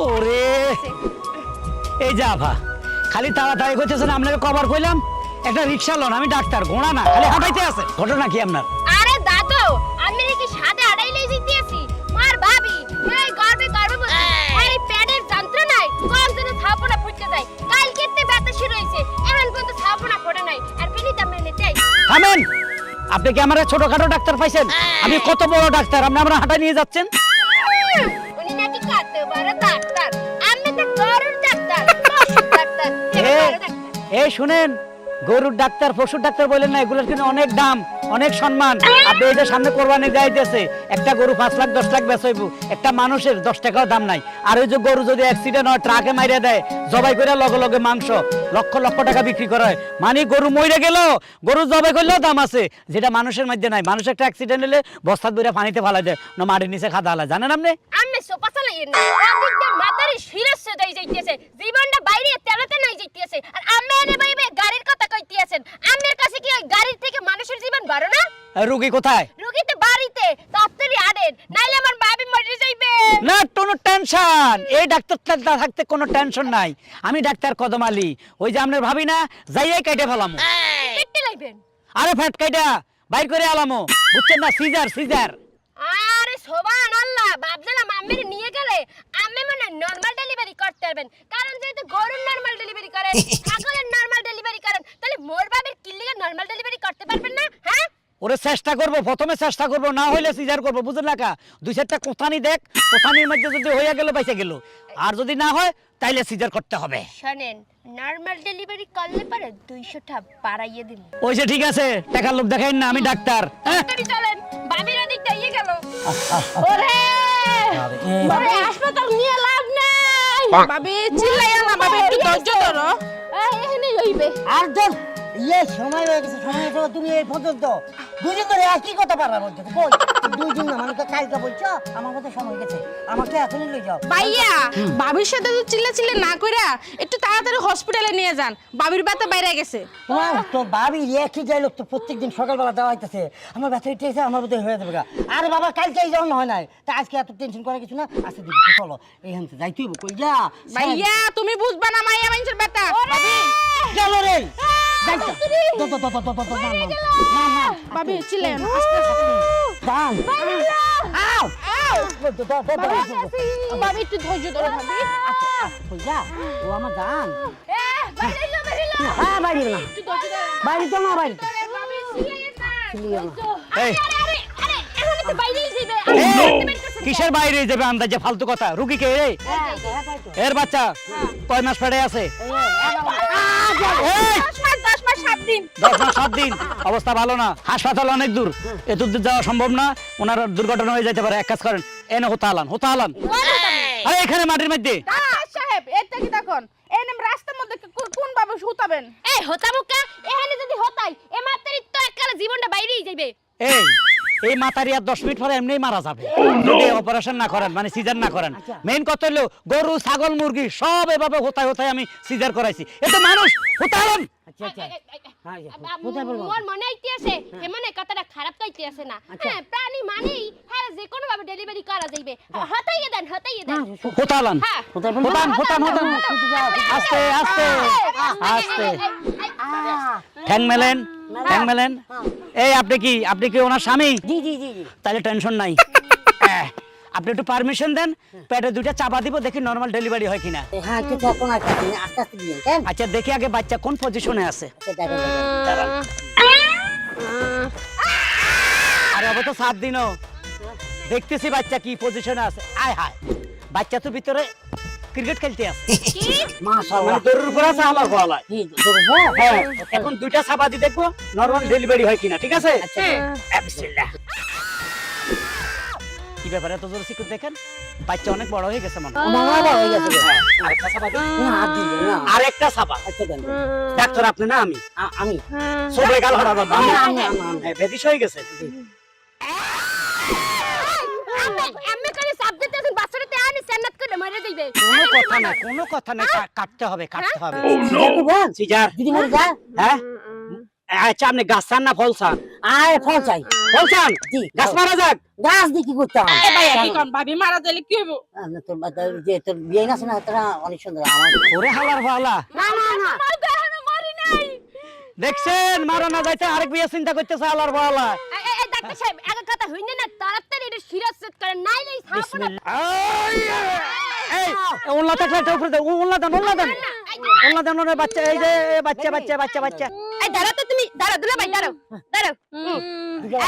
ওরে এই যা ভা খালি তাড়াতাড়ি করতেছে না আপনাকে কভার কইলাম একটা রিকশা লোন আমি ডাক্তার ঘোড়া না খালি হাঁটাইতে আছে ঘটনা কি আপনার আরে দাদু আমি কি সাদে আড়াইলেই জিতেছি মার ভাবি এই গর্বে বসে এই পেটের যন্ত্রণায় কোন দিন ছাপনা ফুটতে যায় কাল কেটে ব্যথা শুরু হইছে এখন পর্যন্ত ছাপনা ফোটে নাই আর বিনিতা মেনে চাই থামেন আপনি কি আমার ছোটখাটো ডাক্তার পাইছেন আমি কত বড় ডাক্তার আপনি আমরা হাঁটা নিয়ে যাচ্ছেন উনি নাকি কাটতে পারে ডাক্তার আমি তো গরুর ডাক্তার ডাক্তার এই শুনেন গরুর ডাক্তার পশুর ডাক্তার বলেন না এগুলোর কিন্তু অনেক দাম অনেক সম্মান আপনি এই যে সামনে কোরবানি যাইতেছে একটা গরু 5 লাখ 10 লাখ বেচইবো একটা মানুষের 10 টাকাও দাম নাই আর ওই যে গরু যদি অ্যাক্সিডেন্ট হয় ট্রাকে মাইরা দেয় জবাই করে লগে লগে মাংস লক্ষ লক্ষ টাকা বিক্রি করা হয় মানে গরু মইরে গেল গরু জবাই করলেও দাম আছে যেটা মানুষের মধ্যে নাই মানুষ একটা অ্যাক্সিডেন্ট হলে বস্তা ধরে পানিতে ফেলা দেয় না মাটির নিচে খাদা হালা জানেন আপনি আমি সোপা চালাই না একদম মাথার শিরস সদাই যাইতেছে জীবনটা বাইরে তেলাতে নাই যাইতেছে আর আমি এনে বাইবে গাড়ির কথা কইতেছেন আমার কাছে কি গাড়ির থেকে মানুষের জীবন বড় না রোগী কোথায় রোগী তো বাড়িতে তাড়াতাড়ি আনেন নাইলে আমার বাবি মরে যাইবে না কোনো টেনশন এই ডাক্তারটা থাকতে কোনো টেনশন নাই আমি ডাক্তার কদম আলী ওই যে আপনার ভাবি না যাইয়ে কেটে ফেলামু কেটে লাইবেন আরে ফ্যাট কাইটা বাইর করে আলামো বুঝছেন না সিজার আরে সুবহানাল্লাহ ভাবছিলাম আম্মের নিয়ে গেলে আম্মে মানে নরমাল ডেলিভারি করতে পারবেন কারণ যেহেতু গরুর নরমাল ডেলিভারি করেন ছাগলের নরমাল ডেলিভারি করেন তাহলে মোর বাবির কিল্লিগে নরমাল ডেলিভারি করতে পারবেন না হ্যাঁ ওরে চেষ্টা করব প্রথমে চেষ্টা করব না হইলে সিজার করব বুঝলেন না কা দুই চারটা কোথানি দেখ কোথানির মধ্যে যদি হইয়া গেল বাইসা গেল আর যদি না হয় তাইলে সিজার করতে হবে শুনেন নরমাল ডেলিভারি করলে পরে 200 টা বাড়াইয়ে দিন ওই যে ঠিক আছে টাকার লোক দেখাইন না আমি ডাক্তার হ্যাঁ তাড়াতাড়ি চলেন বাবির ওদিক দিয়ে গেল ওরে বাবা হাসপাতাল নিয়ে লাভ নাই ভাবি চিল্লাইয়া না ভাবি একটু ধৈর্য ধরো এখানে হইবে আর তোর সময় হয়ে গেছে তুমি এই পর্যন্ত দুদিন ধরে একই কথা পারবা বলছো কই 2 দিন না মানে কালকে বলছো আমার কথা সময় হয়ে গেছে আমাকে এখনই লই যাও ভাইয়া ভাবির সাথে তো চিল্লা না কইরা একটু তাড়াতাড়ি হসপিটালে নিয়ে যান ভাবির ব্যথা বাইরে গেছে তোমার তো ভাবি একই যাই লোক তো প্রত্যেকদিন সকালবেলা দেওয়া হইতেছে আমার ব্যথা উঠেছে আমার বোধহয় হয়ে যাবে আরে বাবা কালকে এই যাওয়ানো হয় নাই তা আজকে এত টেনশন করার কিছু না আচ্ছা দিদি তুই চলো এইখান থেকে যাইতে হইব কই যা ভাইয়া তুমি বুঝবা না মাইয়া মানুষের ব্যথা ভাবি চলো রে ভাবি চিল্লাইয়া না আস্তে আস্তে ভাবি একটু ধৈর্য ধরো ভাবি ও আমার দান বাইরে যাও বাইরে না একটু ধৈর্য ধরো বাইরে তো না বাইরে ভাবি চিল্লাইয়া না এই আরে এখন তো বাইরেই যাইবে কিসের বাইরে যাবে আন্দাজে ফালতু কথা রোগী কে রে এর বাচ্চা কয় মাস পেটে আছে এই 10 মাস 7 দিন 10 মাস 7 দিন অবস্থা ভালো না হাসপাতাল অনেক দূর এত দূর যাওয়া সম্ভব না ওনার দুর্ঘটনা হয়ে যেতে পারে এক কাজ করেন এনে হতালান আরে এখানে মাটির মধ্যে ডাক্তার সাহেব এটা কি দেখুন এনে রাস্তার মধ্যে কোন ভাবে শুতাবেন এই হতামুকা এখানে যদি হতাই এ মাত্রই তো এককালে জীবনটা বাইরেই যাইবে এই মাতারি আর 10 মিনিট পরে এমনিই মারা যাবে যদি অপারেশন না করেন মানে সিজার না করেন মেইন কথা হলো গরু ছাগল মুরগি সব এভাবে হতায় আমি সিজার করাইছি এটা মানুষ হতালান মোর মনে আইতেছে এমনে কথাটা খারাপ কইতেছে না হ্যাঁ প্রাণী মানেই হ্যাঁ যে কোনো ভাবে ডেলিভারি করা যাইবে হতাইয়ে দেন হতালান হতান আস্তে ঠ্যাং মেলেন এই আপনি কি ওনার স্বামী জি তাহলে টেনশন নাই আপনি একটু পারমিশন দেন পেটে দুইটা চাপা দিব দেখি নরমাল ডেলিভারি হয় কিনা হ্যাঁ একটু তখন আস্তে দিয়ে কেন আচ্ছা দেখি আগে বাচ্চা কোন পজিশনে আছে দাঁড়ান। আরে অবশ্য 7 দিনও দেখতেছি বাচ্চা কি পজিশনে আছে আয় হায় বাচ্চা তো ভিতরে ক্রিকেট খেলতে আছে মাশাআল্লাহ মানে দড়ির উপর আছে আমার গলায় হ্যাঁ এখন দুইটা চাপা দি দেখবো নরমাল ডেলিভারি হয় কিনা ঠিক আছে আচ্ছা বিসমিল্লাহ কি ব্যাপারে এত জোরে সিকুর দেখেন বাচ্চা অনেক বড় হয়ে গেছে মনে হয় মামা হয়ে গেছে আরেকটা চাপা দিন না হাত দিই না আরেকটা চাপা আচ্ছা দেন ডাক্তার আপনি না আমি আমি সবাই গাল হড়াবো আমি বেদিশ হয়ে গেছে এমনি করে সাপ দিতেছেন বাচ্চাটাতে আনি সেন্নাত করে মরে যাইবে কোনো কথা না কাটতে হবে বল সিজার দিদি মরে যা হ্যাঁ আচ্ছা আপনি গাছ চান না ফল চান আয় ফল চাই বলছান জি। গাছ মারা যাক। গাছ দিয়ে কি করতাম এ ভাইয়া কি কোন ভাবি মারা যাইলে কি হইব তোর বিয়ে আছে না তোরা অনেক সুন্দর আমার ওরে হালার ফালা, না না না আমার দেখানো মরি নাই। দেখছেন মারা না যাইতে আরেক বিয়ে চিন্তা করতেছে হালার ফালা। এই ডাক্তার সাহেব এক কথা হইনে না তাড়াতাড়ি এটা সিরাজ সেট করে নাইলে ছাপনা। এই ওলা থাকলে তো উপরে ওলা দেন ওলা দেন ওলা দেন ওরে বাচ্চা, এই যে বাচ্চা বাচ্চা বাচ্চা বাচ্চা। এই দাঁড়াও তো তুমি, দাঁড়াও দুলা ভাই দাঁড়াও দাঁড়াও।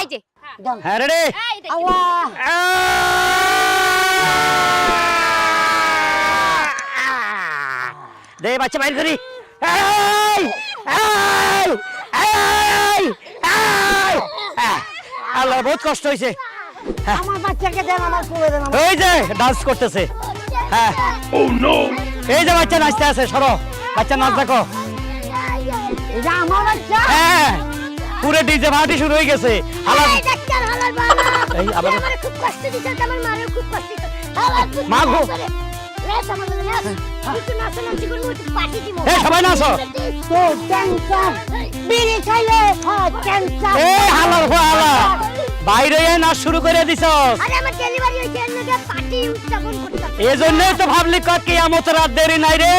এই যে হ্যাঁ রে এই দেখো। আল্লাহ দে বাচ্চা বাইর করি। এই এই এই এই আল্লাহ বহুত কষ্ট হইছে। আমার বাচ্চাকে দেন আমার কোলে দেন এই যে ডান্স করতেছে। হ্যাঁ এই যে বাচ্চা নাচতে আছে, সরো বাচ্চা নাচ দেখো। এটা আমার বাচ্চা হ্যাঁ পুরো ডিজে পার্টি শুরু হয়ে গেছে। হালার এই ডাক্তার হালার বাবা এই আবার আমার খুব কষ্ট দিছে, আমার মারও খুব কষ্ট দিছে। হালার মা গো। রেস আমার রেস কিছু না শোনা জীবন মতো পাটি দিব। এই সবাই নাচো। তো ক্যান্সার বিড়ি খাইলে হয় ক্যান্সার এই হালার ফালা বাইরে নাচ শুরু করে দিছস। আরে আমার ডেলিভারি হইছে এর লগে পাটি উদযাপন করতে। এই জন্যই তো ভাবলি কিয়ামতের রাত দেরি নাই রে।